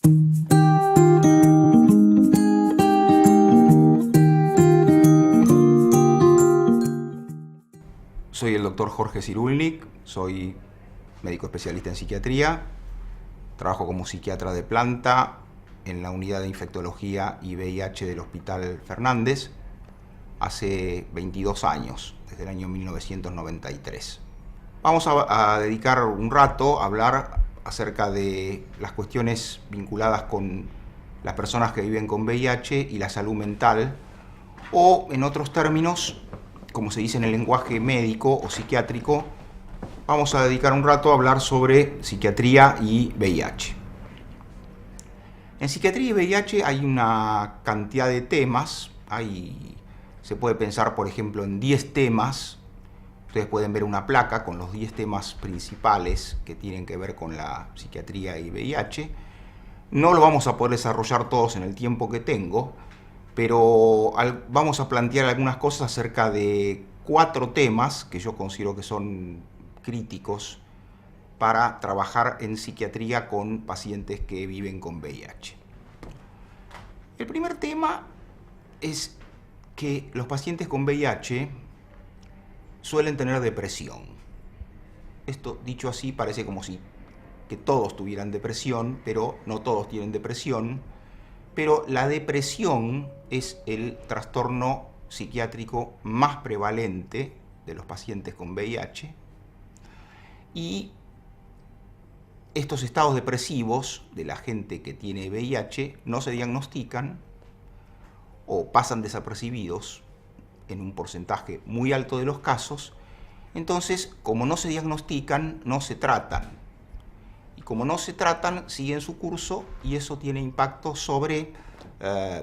Soy el doctor Jorge Cyrulnik, soy médico especialista en psiquiatría, trabajo como psiquiatra de planta en la unidad de infectología y VIH del Hospital Fernández hace 22 años, desde el año 1993. Vamos a dedicar un rato a hablar acerca de las cuestiones vinculadas con las personas que viven con VIH y la salud mental, o en otros términos, como se dice en el lenguaje médico o psiquiátrico, vamos a dedicar un rato a hablar sobre psiquiatría y VIH. En psiquiatría y VIH hay una cantidad de temas, se puede pensar, por ejemplo, en 10 temas. Ustedes pueden ver una placa con los 10 temas principales que tienen que ver con la psiquiatría y VIH. No lo vamos a poder desarrollar todos en el tiempo que tengo, pero vamos a plantear algunas cosas acerca de 4 temas que yo considero que son críticos para trabajar en psiquiatría con pacientes que viven con VIH. El primer tema es que los pacientes con VIH suelen tener depresión. Esto, dicho así, parece como si que todos tuvieran depresión, pero no todos tienen depresión. Pero la depresión es el trastorno psiquiátrico más prevalente de los pacientes con VIH. Y estos estados depresivos de la gente que tiene VIH no se diagnostican o pasan desapercibidos en un porcentaje muy alto de los casos. Entonces, como no se diagnostican, no se tratan. Y como no se tratan, siguen su curso, y eso tiene impacto sobre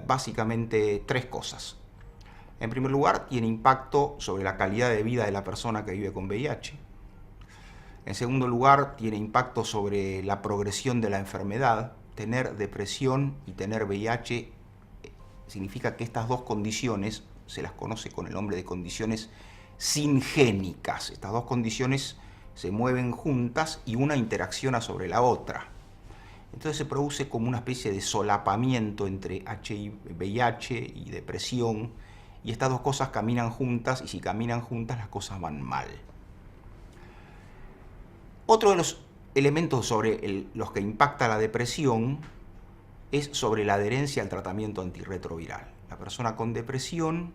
básicamente 3 cosas. En primer lugar, tiene impacto sobre la calidad de vida de la persona que vive con VIH. En segundo lugar, tiene impacto sobre la progresión de la enfermedad. Tener depresión y tener VIH significa que estas dos condiciones se las conoce con el nombre de condiciones singénicas. Estas dos condiciones se mueven juntas y una interacciona sobre la otra. Entonces se produce como una especie de solapamiento entre VIH y depresión, y estas dos cosas caminan juntas, y si caminan juntas las cosas van mal. Otro de los elementos sobre los que impacta la depresión es sobre la adherencia al tratamiento antirretroviral. La persona con depresión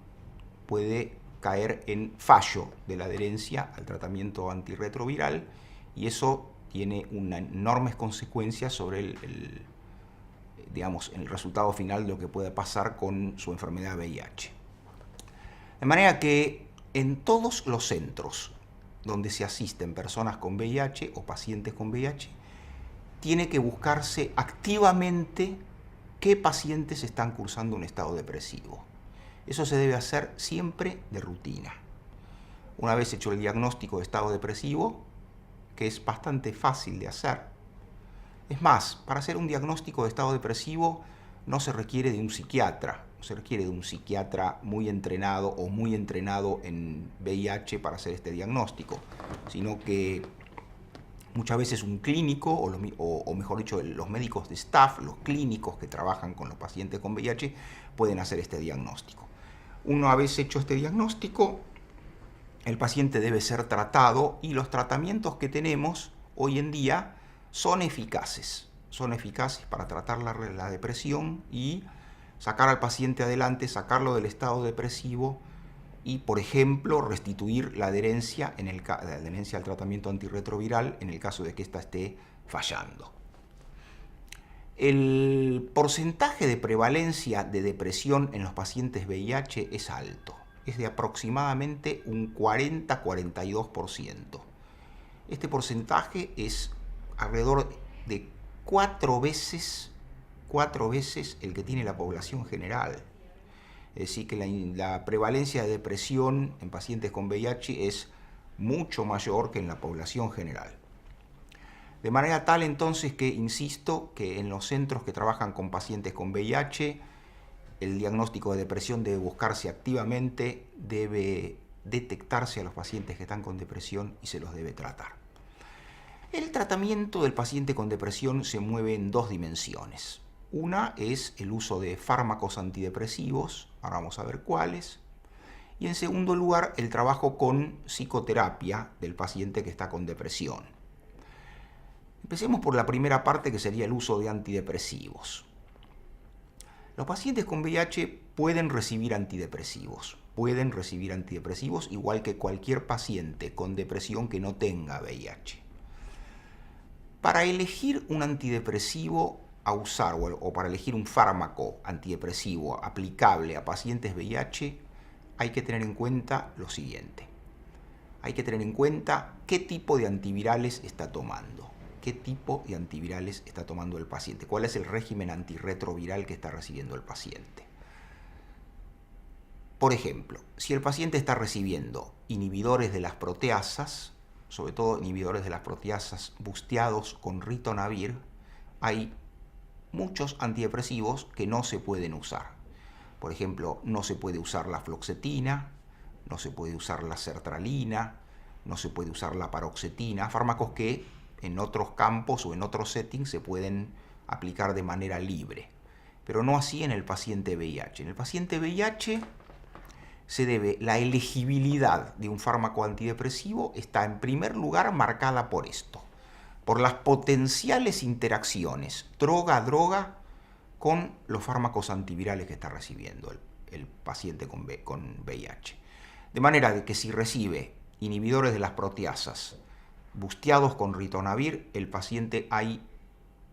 puede caer en fallo de la adherencia al tratamiento antirretroviral, y eso tiene enormes consecuencias sobre el resultado final de lo que puede pasar con su enfermedad VIH. De manera que en todos los centros donde se asisten personas con VIH o pacientes con VIH, tiene que buscarse activamente qué pacientes están cursando un estado depresivo. Eso se debe hacer siempre de rutina. Una vez hecho el diagnóstico de estado depresivo, que es bastante fácil de hacer. Es más, para hacer un diagnóstico de estado depresivo no se requiere de un psiquiatra, no se requiere de un psiquiatra muy entrenado o muy entrenado en VIH para hacer este diagnóstico, sino que muchas veces un clínico, o mejor dicho, los médicos de staff, los clínicos que trabajan con los pacientes con VIH, pueden hacer este diagnóstico. Una vez hecho este diagnóstico, el paciente debe ser tratado, y los tratamientos que tenemos hoy en día son eficaces. Son eficaces para tratar la depresión y sacar al paciente adelante, sacarlo del estado depresivo y, por ejemplo, restituir la adherencia al tratamiento antirretroviral en el caso de que ésta esté fallando. El porcentaje de prevalencia de depresión en los pacientes VIH es alto, es de aproximadamente un 40-42%. Este porcentaje es alrededor de 4 veces el que tiene la población general. Es decir, que la prevalencia de depresión en pacientes con VIH es mucho mayor que en la población general. De manera tal, entonces, que insisto que en los centros que trabajan con pacientes con VIH, el diagnóstico de depresión debe buscarse activamente, debe detectarse a los pacientes que están con depresión y se los debe tratar. El tratamiento del paciente con depresión se mueve en dos dimensiones. Una es el uso de fármacos antidepresivos, ahora vamos a ver cuáles. Y en segundo lugar, el trabajo con psicoterapia del paciente que está con depresión. Empecemos por la primera parte, que sería el uso de antidepresivos. Los pacientes con VIH pueden recibir antidepresivos. Pueden recibir antidepresivos igual que cualquier paciente con depresión que no tenga VIH. Para elegir un antidepresivo a usar o para elegir un fármaco antidepresivo aplicable a pacientes VIH, hay que tener en cuenta lo siguiente. Hay que tener en cuenta qué tipo de antivirales está tomando. ¿Qué tipo de antivirales está tomando el paciente? ¿Cuál es el régimen antirretroviral que está recibiendo el paciente? Por ejemplo, si el paciente está recibiendo inhibidores de las proteasas, sobre todo inhibidores de las proteasas busteados con ritonavir, hay muchos antidepresivos que no se pueden usar. Por ejemplo, no se puede usar la fluoxetina, no se puede usar la sertralina, no se puede usar la paroxetina, fármacos que en otros campos o en otros settings se pueden aplicar de manera libre, pero no así en el paciente VIH. En el paciente VIH se debe, la elegibilidad de un fármaco antidepresivo está en primer lugar marcada por esto, por las potenciales interacciones droga-droga con los fármacos antivirales que está recibiendo el paciente con VIH. De manera que si recibe inhibidores de las proteasas busteados con ritonavir, el paciente hay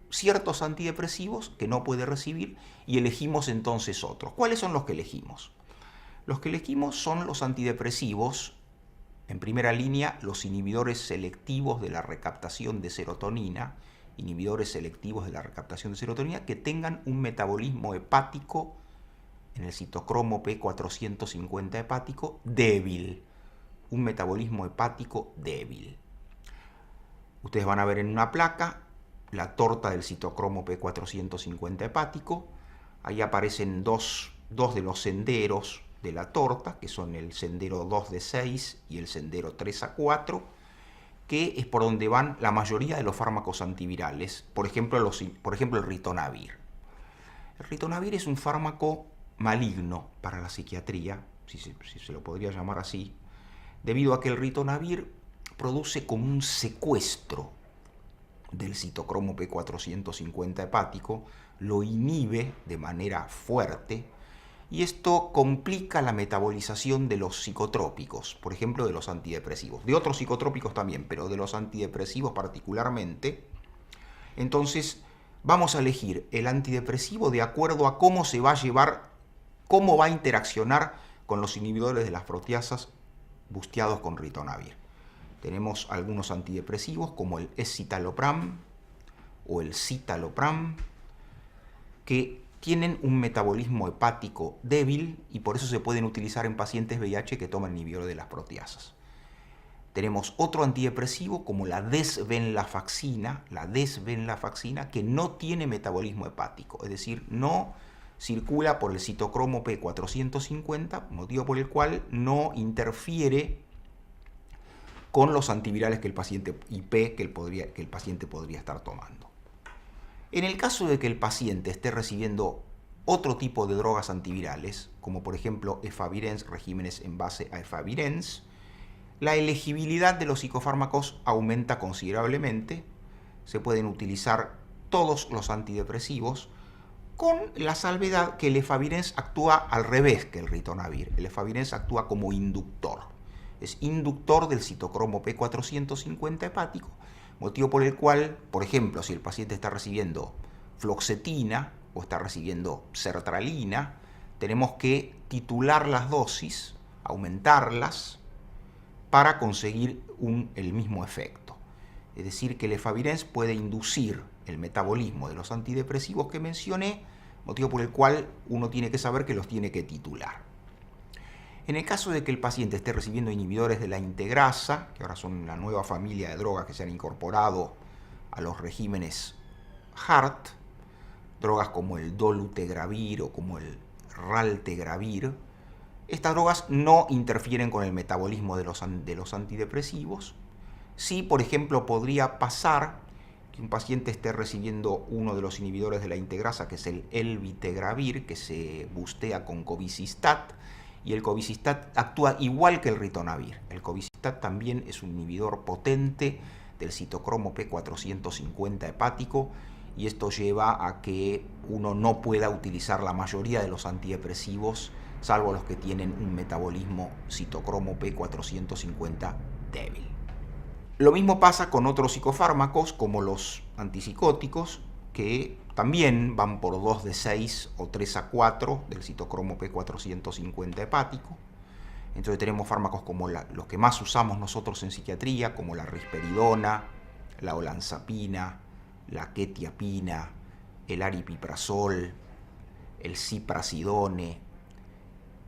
ciertos antidepresivos que no puede recibir y elegimos entonces otros. ¿Cuáles son los que elegimos? Los que elegimos son los antidepresivos, en primera línea, los inhibidores selectivos de la recaptación de serotonina, que tengan un metabolismo hepático en el citocromo P450 hepático débil, un metabolismo hepático débil. Ustedes van a ver en una placa la torta del citocromo P450 hepático. Ahí aparecen dos de los senderos de la torta, que son el sendero 2 de 6 y el sendero 3 a 4, que es por donde van la mayoría de los fármacos antivirales, por ejemplo el ritonavir. El ritonavir es un fármaco maligno para la psiquiatría, si se lo podría llamar así, debido a que el ritonavir produce como un secuestro del citocromo P450 hepático, lo inhibe de manera fuerte, y esto complica la metabolización de los psicotrópicos, por ejemplo de los antidepresivos, de otros psicotrópicos también, pero de los antidepresivos particularmente. Entonces vamos a elegir el antidepresivo de acuerdo a cómo se va a llevar, cómo va a interaccionar con los inhibidores de las proteasas busteados con ritonavir. Tenemos algunos antidepresivos como el escitalopram o el citalopram, que tienen un metabolismo hepático débil y por eso se pueden utilizar en pacientes VIH que toman inhibidores de las proteasas. Tenemos otro antidepresivo como la desvenlafaxina, que no tiene metabolismo hepático, es decir, no circula por el citocromo P450, motivo por el cual no interfiere con los antivirales que el paciente IP que el paciente podría estar tomando. En el caso de que el paciente esté recibiendo otro tipo de drogas antivirales, como por ejemplo efavirenz, regímenes en base a efavirenz, la elegibilidad de los psicofármacos aumenta considerablemente. Se pueden utilizar todos los antidepresivos, con la salvedad que el efavirenz actúa al revés que el ritonavir. El efavirenz actúa como inductor. Es inductor del citocromo P450 hepático, motivo por el cual, por ejemplo, si el paciente está recibiendo fluoxetina o está recibiendo sertralina, tenemos que titular las dosis, aumentarlas, para conseguir el mismo efecto. Es decir, que el efavirenz puede inducir el metabolismo de los antidepresivos que mencioné, motivo por el cual uno tiene que saber que los tiene que titular. En el caso de que el paciente esté recibiendo inhibidores de la integrasa, que ahora son la nueva familia de drogas que se han incorporado a los regímenes HART, drogas como el dolutegravir o como el raltegravir, estas drogas no interfieren con el metabolismo de los antidepresivos, Sí, por ejemplo, podría pasar que un paciente esté recibiendo uno de los inhibidores de la integrasa, que es el elvitegravir, que se bustea con cobicistat, y el cobicistat actúa igual que el ritonavir. El cobicistat también es un inhibidor potente del citocromo P450 hepático, y esto lleva a que uno no pueda utilizar la mayoría de los antidepresivos, salvo los que tienen un metabolismo citocromo P450 débil. Lo mismo pasa con otros psicofármacos como los antipsicóticos, que también van por 2 de 6 o 3 a 4 del citocromo P450 hepático. Entonces tenemos fármacos como los que más usamos nosotros en psiquiatría, como la risperidona, la olanzapina, la quetiapina, el aripiprazol, el ciprasidone,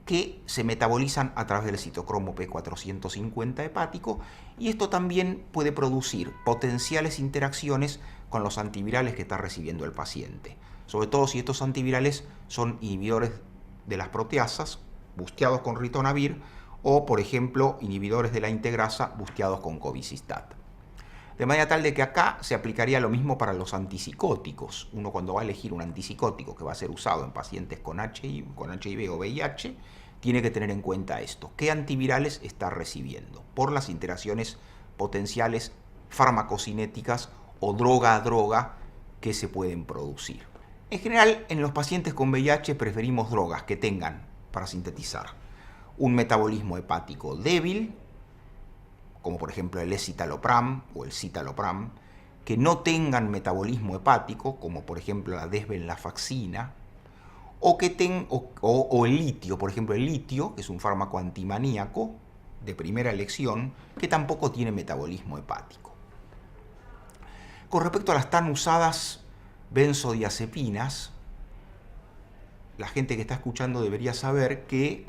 que se metabolizan a través del citocromo P450 hepático, y esto también puede producir potenciales interacciones con los antivirales que está recibiendo el paciente, sobre todo si estos antivirales son inhibidores de las proteasas busteados con ritonavir, o por ejemplo inhibidores de la integrasa busteados con cobicistat. De manera tal de que acá se aplicaría lo mismo para los antipsicóticos. Uno, cuando va a elegir un antipsicótico que va a ser usado en pacientes con HIV o VIH, tiene que tener en cuenta esto: qué antivirales está recibiendo por las interacciones potenciales farmacocinéticas o droga a droga que se pueden producir. En general, en los pacientes con VIH preferimos drogas que tengan, para sintetizar, un metabolismo hepático débil, como por ejemplo el escitalopram o el citalopram, que no tengan metabolismo hepático, como por ejemplo la desvenlafaxina, o el litio, por ejemplo el litio, que es un fármaco antimaníaco de primera elección, que tampoco tiene metabolismo hepático. Con respecto a las tan usadas benzodiazepinas, la gente que está escuchando debería saber que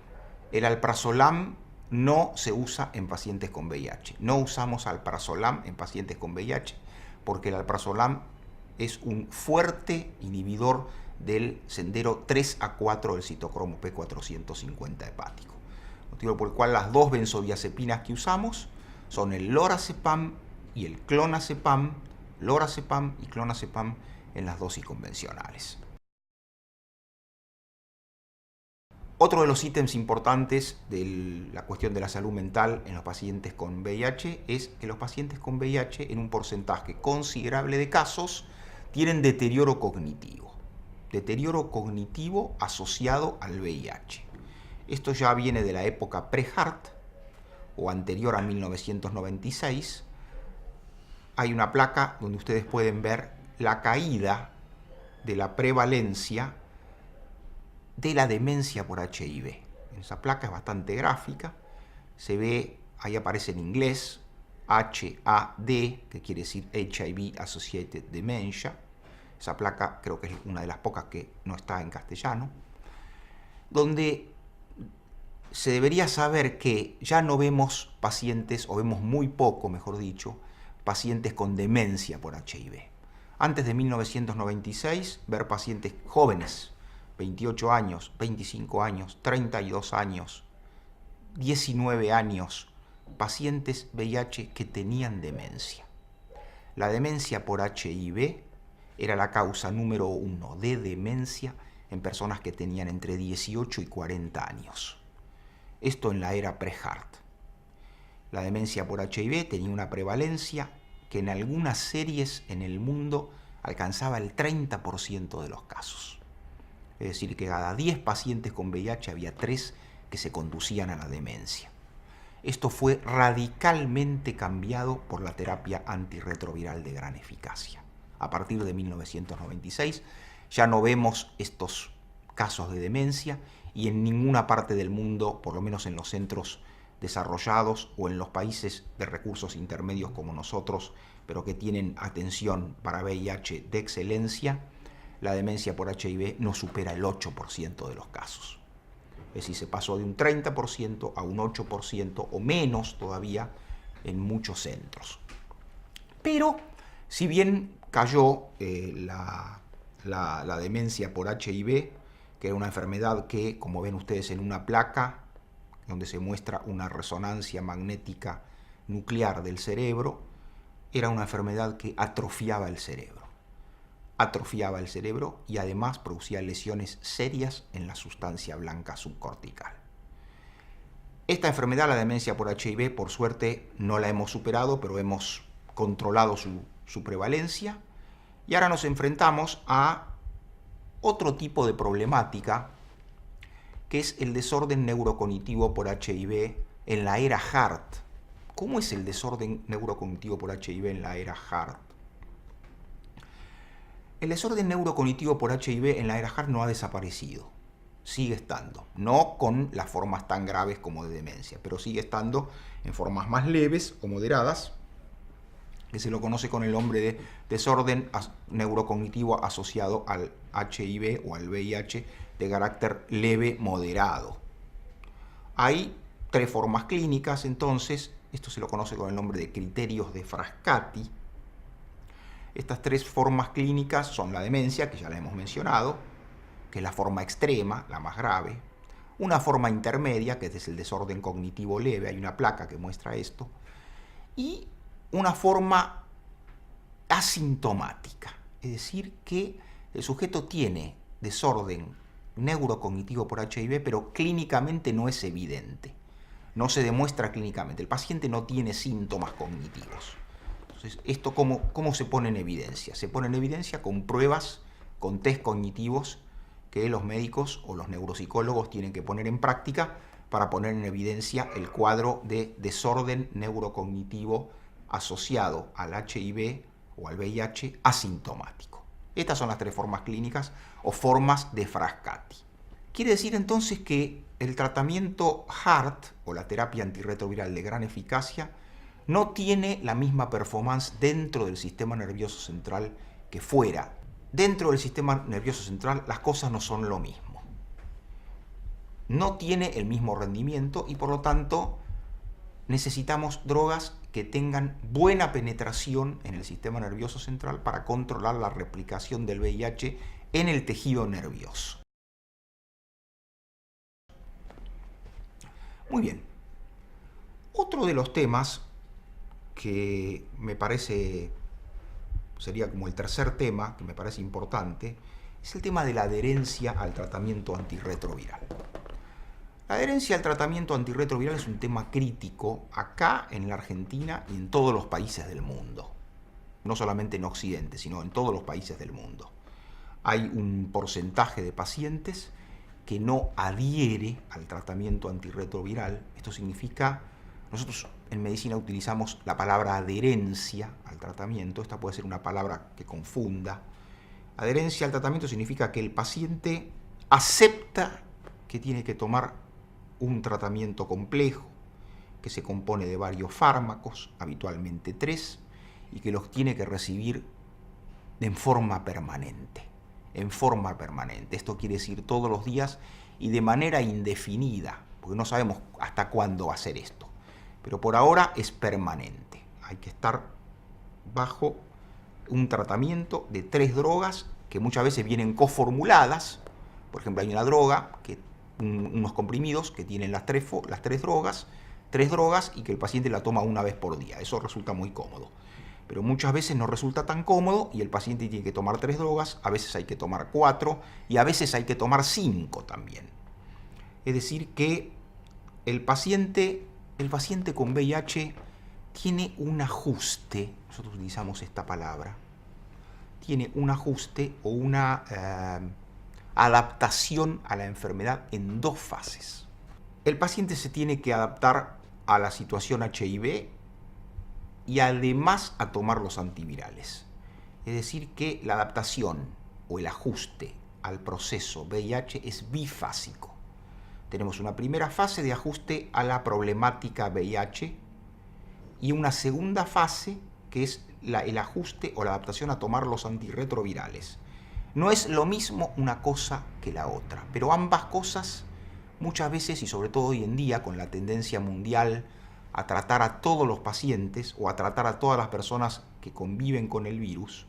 el alprazolam no se usa en pacientes con VIH. No usamos alprazolam en pacientes con VIH porque el alprazolam es un fuerte inhibidor del sendero 3 a 4 del citocromo P450 hepático. Motivo por el cual las dos benzodiazepinas que usamos son el lorazepam y el clonazepam, lorazepam y clonazepam en las dosis convencionales. Otro de los ítems importantes de la cuestión de la salud mental en los pacientes con VIH es que los pacientes con VIH, en un porcentaje considerable de casos, tienen deterioro cognitivo asociado al VIH. Esto ya viene de la época pre-HART o anterior a 1996. Hay una placa donde ustedes pueden ver la caída de la prevalencia de la demencia por HIV. Esa placa es bastante gráfica, se ve, ahí aparece en inglés, HAD, que quiere decir HIV Associated Dementia. Esa placa creo que es una de las pocas que no está en castellano, donde se debería saber que ya no vemos pacientes, o vemos muy poco, mejor dicho, pacientes con demencia por HIV. Antes de 1996, ver pacientes jóvenes, 28 años, 25 años, 32 años, 19 años, pacientes VIH que tenían demencia. La demencia por HIV era la causa número 1 de demencia en personas que tenían entre 18 y 40 años. Esto en la era pre-HART. La demencia por HIV tenía una prevalencia que en algunas series en el mundo alcanzaba el 30% de los casos. Es decir, que cada 10 pacientes con VIH había 3 que se conducían a la demencia. Esto fue radicalmente cambiado por la terapia antirretroviral de gran eficacia. A partir de 1996 ya no vemos estos casos de demencia, y en ninguna parte del mundo, por lo menos en los centros desarrollados o en los países de recursos intermedios como nosotros, pero que tienen atención para VIH de excelencia, la demencia por HIV no supera el 8% de los casos. Es decir, se pasó de un 30% a un 8% o menos todavía en muchos centros. Pero, si bien cayó la demencia por HIV, que era una enfermedad que, como ven ustedes en una placa, donde se muestra una resonancia magnética nuclear del cerebro, era una enfermedad que atrofiaba el cerebro. Atrofiaba el cerebro y además producía lesiones serias en la sustancia blanca subcortical. Esta enfermedad, la demencia por HIV, por suerte no la hemos superado, pero hemos controlado su prevalencia. Y ahora nos enfrentamos a otro tipo de problemática, que es el desorden neurocognitivo por HIV en la era HART. ¿Cómo es el desorden neurocognitivo por HIV en la era HART? El desorden neurocognitivo por HIV en la era HART no ha desaparecido. Sigue estando, no con las formas tan graves como de demencia, pero sigue estando en formas más leves o moderadas, que se lo conoce con el nombre de desorden neurocognitivo asociado al HIV o al VIH de carácter leve moderado. Hay 3 formas clínicas, entonces, esto se lo conoce con el nombre de criterios de Frascati. Estas 3 formas clínicas son la demencia, que ya la hemos mencionado, que es la forma extrema, la más grave, una forma intermedia, que es el desorden cognitivo leve, hay una placa que muestra esto, y una forma asintomática, es decir, que el sujeto tiene desorden neurocognitivo por HIV, pero clínicamente no es evidente, no se demuestra clínicamente, el paciente no tiene síntomas cognitivos. Entonces, ¿esto cómo se pone en evidencia? Se pone en evidencia con pruebas, con test cognitivos que los médicos o los neuropsicólogos tienen que poner en práctica para poner en evidencia el cuadro de desorden neurocognitivo asociado al HIV o al VIH asintomático. Estas son las 3 formas clínicas o formas de Frascati. Quiere decir entonces que el tratamiento HART o la terapia antirretroviral de gran eficacia no tiene la misma performance dentro del sistema nervioso central que fuera. Dentro del sistema nervioso central las cosas no son lo mismo. No tiene el mismo rendimiento y por lo tanto necesitamos drogas que tengan buena penetración en el sistema nervioso central para controlar la replicación del VIH en el tejido nervioso. Muy bien. Otro de los temas que me parece, sería como el tercer tema, que me parece importante, es el tema de la adherencia al tratamiento antirretroviral. La adherencia al tratamiento antirretroviral es un tema crítico acá en la Argentina y en todos los países del mundo. No solamente en Occidente, sino en todos los países del mundo. Hay un porcentaje de pacientes que no adhiere al tratamiento antirretroviral. Esto significa, nosotros en medicina utilizamos la palabra adherencia al tratamiento. Esta puede ser una palabra que confunda. Adherencia al tratamiento significa que el paciente acepta que tiene que tomar un tratamiento complejo, que se compone de varios fármacos, habitualmente 3, y que los tiene que recibir en forma permanente. En forma permanente. Esto quiere decir todos los días y de manera indefinida, porque no sabemos hasta cuándo va a ser esto. Pero por ahora es permanente. Hay que estar bajo un tratamiento de 3 drogas que muchas veces vienen coformuladas. Por ejemplo, hay una droga, unos comprimidos que tienen las tres drogas, 3 drogas y que el paciente la toma una vez por día. Eso resulta muy cómodo. Pero muchas veces no resulta tan cómodo y el paciente tiene que tomar 3 drogas, a veces hay que tomar 4 y a veces hay que tomar 5 también. Es decir que el paciente con VIH tiene un ajuste, nosotros utilizamos esta palabra, tiene un ajuste o una adaptación a la enfermedad en 2 fases. El paciente se tiene que adaptar a la situación HIV y además a tomar los antivirales. Es decir que la adaptación o el ajuste al proceso VIH es bifásico. Tenemos una primera fase de ajuste a la problemática VIH y una segunda fase que es el ajuste o la adaptación a tomar los antirretrovirales. No es lo mismo una cosa que la otra, pero ambas cosas muchas veces y sobre todo hoy en día con la tendencia mundial a tratar a todos los pacientes o a tratar a todas las personas que conviven con el virus,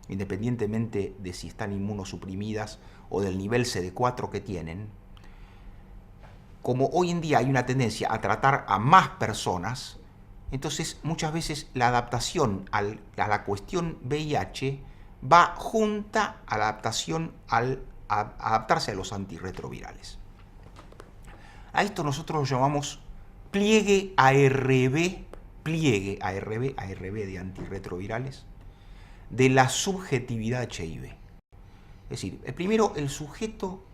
independientemente de si están inmunosuprimidas o del nivel CD4 que tienen, como hoy en día hay una tendencia a tratar a más personas, Entonces, muchas veces la adaptación a la cuestión VIH va junta a la adaptación a adaptarse a los antirretrovirales. A esto nosotros lo llamamos pliegue ARB de antirretrovirales, de la subjetividad HIV. Es decir, primero el sujeto,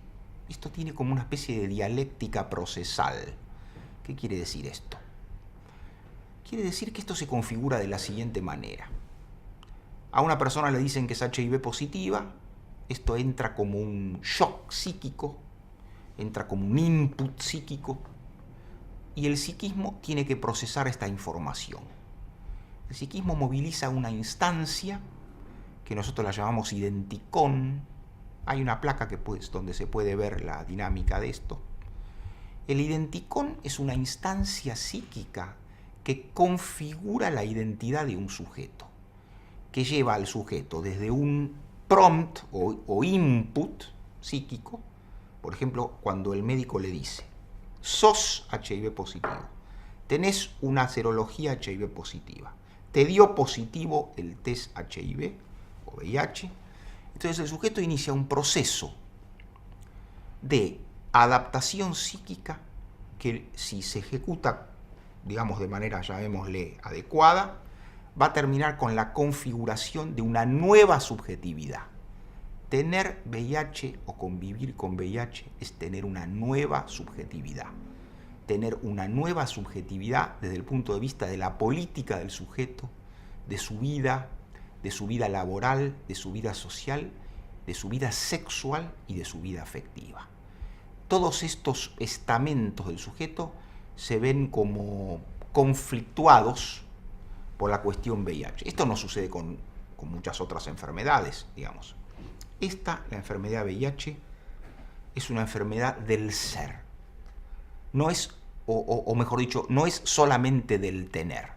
esto tiene como una especie de dialéctica procesal. ¿Qué quiere decir esto? Quiere decir que esto se configura de la siguiente manera. A una persona le dicen que es HIV positiva, esto entra como un shock psíquico, entra como un input psíquico, y el psiquismo tiene que procesar esta información. El psiquismo moviliza una instancia que nosotros la llamamos identicón. Hay una placa donde se puede ver la dinámica de esto. El identicón es una instancia psíquica que configura la identidad de un sujeto, que lleva al sujeto desde un prompt o input psíquico, por ejemplo, cuando el médico le dice, sos HIV positivo, tenés una serología HIV positiva, te dio positivo el test HIV o VIH, entonces el sujeto inicia un proceso de adaptación psíquica que, si se ejecuta, digamos, de manera, llamémosle, adecuada, va a terminar con la configuración de una nueva subjetividad. Tener VIH o convivir con VIH es tener una nueva subjetividad. Tener una nueva subjetividad desde el punto de vista de la política del sujeto, de su vida laboral, de su vida social, de su vida sexual y de su vida afectiva. Todos estos estamentos del sujeto se ven como conflictuados por la cuestión VIH. Esto no sucede con muchas otras enfermedades, digamos. La enfermedad VIH, es una enfermedad del ser. No es, o mejor dicho, no es solamente del tener.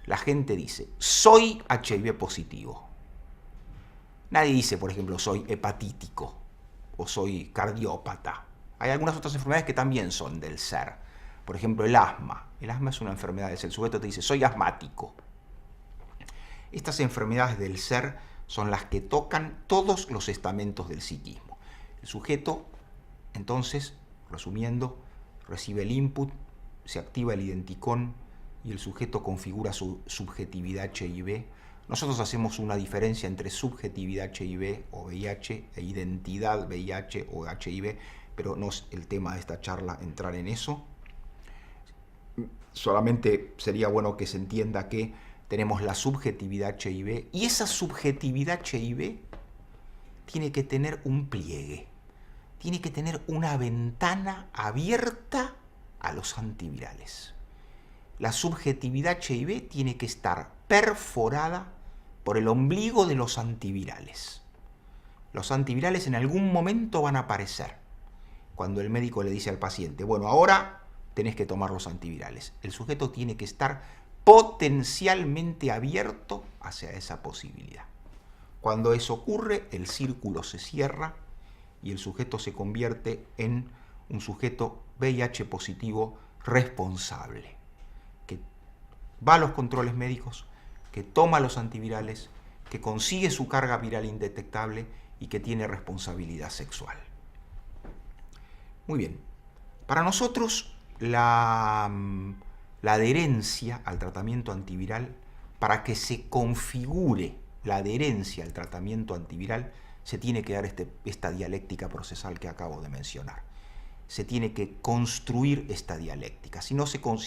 La gente dice, soy HIV positivo. Nadie dice, por ejemplo, soy hepatítico o soy cardiópata. Hay algunas otras enfermedades que también son del ser. Por ejemplo, el asma. El asma es una enfermedad del ser. El sujeto te dice, soy asmático. Estas enfermedades del ser son las que tocan todos los estamentos del psiquismo. El sujeto, entonces, resumiendo, recibe el input, se activa el identicón y el sujeto configura su subjetividad HIV. Nosotros hacemos una diferencia entre subjetividad HIV o VIH e identidad VIH o HIV, pero no es el tema de esta charla entrar en eso. Solamente sería bueno que se entienda que tenemos la subjetividad HIV y esa subjetividad HIV tiene que tener un pliegue, tiene que tener una ventana abierta a los antivirales. La subjetividad HIV tiene que estar perforada por el ombligo de los antivirales. Los antivirales en algún momento van a aparecer. Cuando el médico le dice al paciente, bueno, ahora tenés que tomar los antivirales. El sujeto tiene que estar potencialmente abierto hacia esa posibilidad. Cuando eso ocurre, el círculo se cierra y el sujeto se convierte en un sujeto VIH positivo responsable, que va a los controles médicos, que toma los antivirales, que consigue su carga viral indetectable y que tiene responsabilidad sexual. Muy bien. Para nosotros, la adherencia al tratamiento antiviral, para que se configure la adherencia al tratamiento antiviral, se tiene que dar esta dialéctica procesal que acabo de mencionar. Se tiene que construir esta dialéctica. Si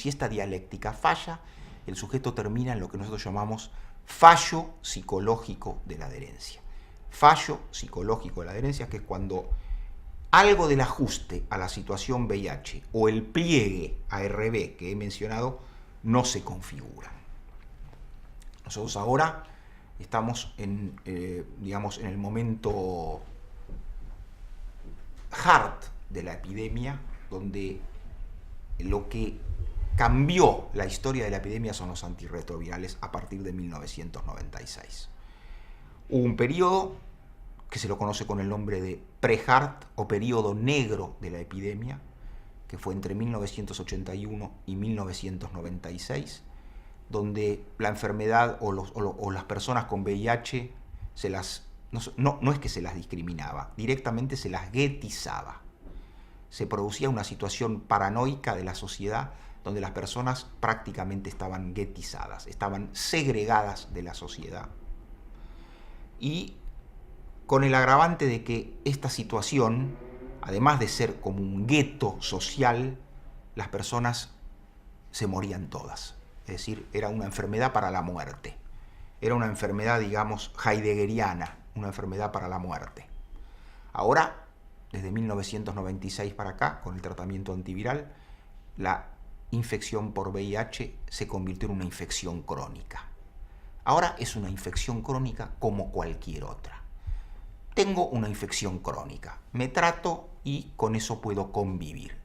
esta dialéctica falla, el sujeto termina en lo que nosotros llamamos fallo psicológico de la adherencia. Fallo psicológico de la adherencia, que es cuando algo del ajuste a la situación VIH o el pliegue ARB que he mencionado no se configuran. Nosotros ahora estamos en el momento hard de la epidemia, donde lo que cambió la historia de la epidemia son los antirretrovirales a partir de 1996. Hubo un periodo que se lo conoce con el nombre de pre-HART o periodo negro de la epidemia, que fue entre 1981 y 1996, donde la enfermedad o las personas con VIH no es que se las discriminaba, directamente se las guetizaba. Se producía una situación paranoica de la sociedad donde las personas prácticamente estaban guetizadas, estaban segregadas de la sociedad. Y con el agravante de que esta situación, además de ser como un gueto social, las personas se morían todas. Es decir, era una enfermedad para la muerte. Era una enfermedad, digamos, heideggeriana, una enfermedad para la muerte. Ahora, desde 1996 para acá, con el tratamiento antiviral, la infección por VIH se convirtió en una infección crónica. Ahora es una infección crónica como cualquier otra. Tengo una infección crónica, me trato y con eso puedo convivir.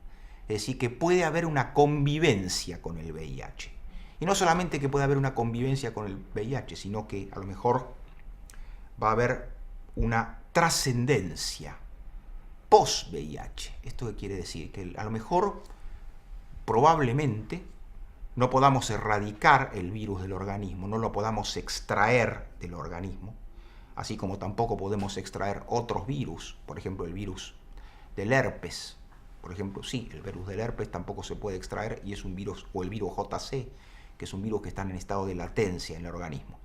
Es decir, que puede haber una convivencia con el VIH. Y no solamente que puede haber una convivencia con el VIH, sino que a lo mejor va a haber una trascendencia post-VIH. ¿Esto qué quiere decir? Que a lo mejor, probablemente, no podamos erradicar el virus del organismo, no lo podamos extraer del organismo, así como tampoco podemos extraer otros virus, por ejemplo el virus del herpes. Por ejemplo, sí, el virus del herpes tampoco se puede extraer y es un virus, o el virus JC, que es un virus que está en estado de latencia en el organismo.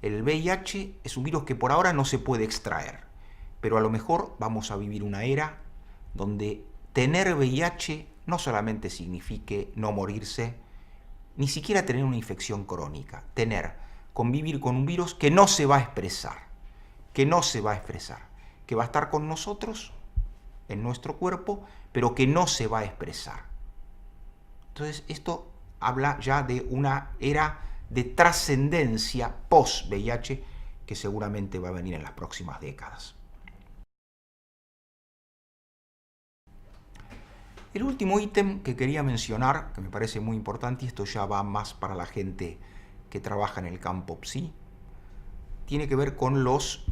El VIH es un virus que por ahora no se puede extraer, pero a lo mejor vamos a vivir una era donde tener VIH no solamente signifique no morirse, ni siquiera tener una infección crónica, convivir con un virus que no se va a expresar, que va a estar con nosotros, en nuestro cuerpo, pero que no se va a expresar. Entonces, esto habla ya de una era de trascendencia post-VIH que seguramente va a venir en las próximas décadas. El último ítem que quería mencionar, que me parece muy importante, y esto ya va más para la gente que trabaja en el campo PSI, tiene que ver con los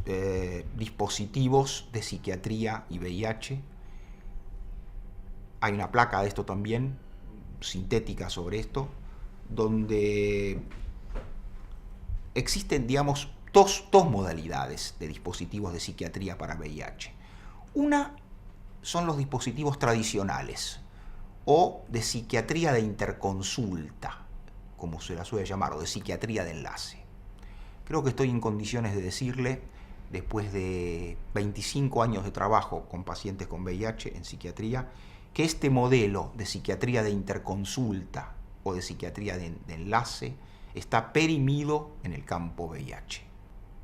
dispositivos de psiquiatría y VIH. Hay una placa de esto también, sintética sobre esto, donde existen, digamos, dos modalidades de dispositivos de psiquiatría para VIH. Una son los dispositivos tradicionales o de psiquiatría de interconsulta, como se la suele llamar, o de psiquiatría de enlace. Creo que estoy en condiciones de decirle, después de 25 años de trabajo con pacientes con VIH en psiquiatría, que este modelo de psiquiatría de interconsulta o de psiquiatría de enlace está perimido en el campo VIH.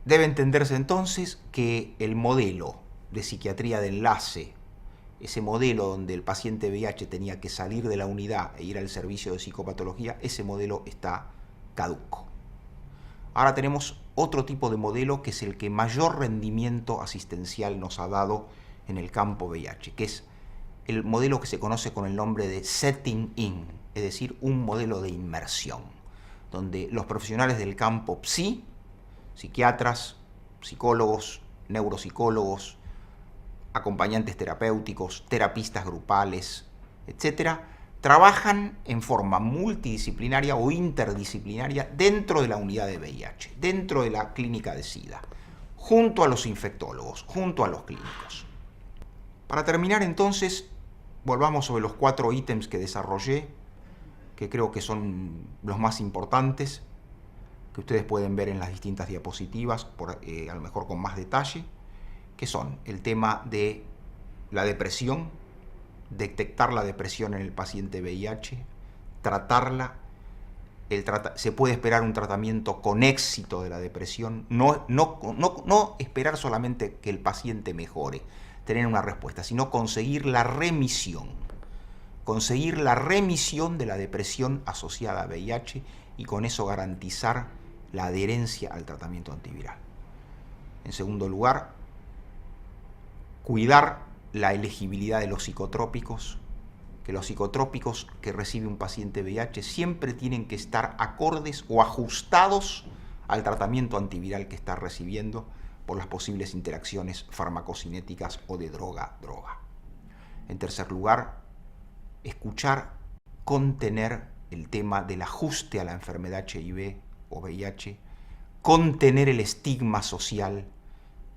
Debe entenderse entonces que el modelo de psiquiatría de enlace, ese modelo donde el paciente VIH tenía que salir de la unidad e ir al servicio de psicopatología, ese modelo está caduco. Ahora tenemos otro tipo de modelo que es el que mayor rendimiento asistencial nos ha dado en el campo VIH, que es el modelo que se conoce con el nombre de setting in, es decir, un modelo de inmersión, donde los profesionales del campo PSI, psiquiatras, psicólogos, neuropsicólogos, acompañantes terapéuticos, terapistas grupales, etc., trabajan en forma multidisciplinaria o interdisciplinaria dentro de la unidad de VIH, dentro de la clínica de SIDA, junto a los infectólogos, junto a los clínicos. Para terminar entonces, volvamos sobre los 4 ítems que desarrollé, que creo que son los más importantes, que ustedes pueden ver en las distintas diapositivas, a lo mejor con más detalle, que son el tema de la depresión, detectar la depresión en el paciente VIH, tratarla, se puede esperar un tratamiento con éxito de la depresión, no esperar solamente que el paciente mejore, tener una respuesta, sino conseguir la remisión de la depresión asociada a VIH y con eso garantizar la adherencia al tratamiento antiviral. En segundo lugar, cuidar la elegibilidad de los psicotrópicos, que los psicotrópicos que recibe un paciente VIH siempre tienen que estar acordes o ajustados al tratamiento antiviral que está recibiendo por las posibles interacciones farmacocinéticas o de droga-droga. En tercer lugar, escuchar, contener el tema del ajuste a la enfermedad HIV o VIH, contener el estigma social,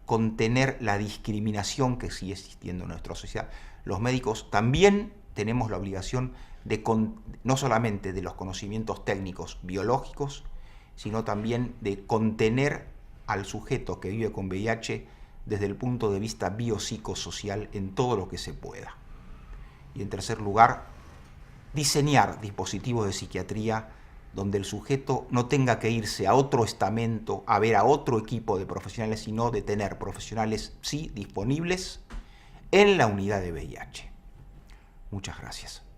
contener la discriminación que sigue existiendo en nuestra sociedad. Los médicos también tenemos la obligación de, no solamente de los conocimientos técnicos biológicos, sino también de contener al sujeto que vive con VIH desde el punto de vista biopsicosocial en todo lo que se pueda. Y en tercer lugar, diseñar dispositivos de psiquiatría donde el sujeto no tenga que irse a otro estamento, a ver a otro equipo de profesionales, sino de tener profesionales, sí, disponibles en la unidad de VIH. Muchas gracias.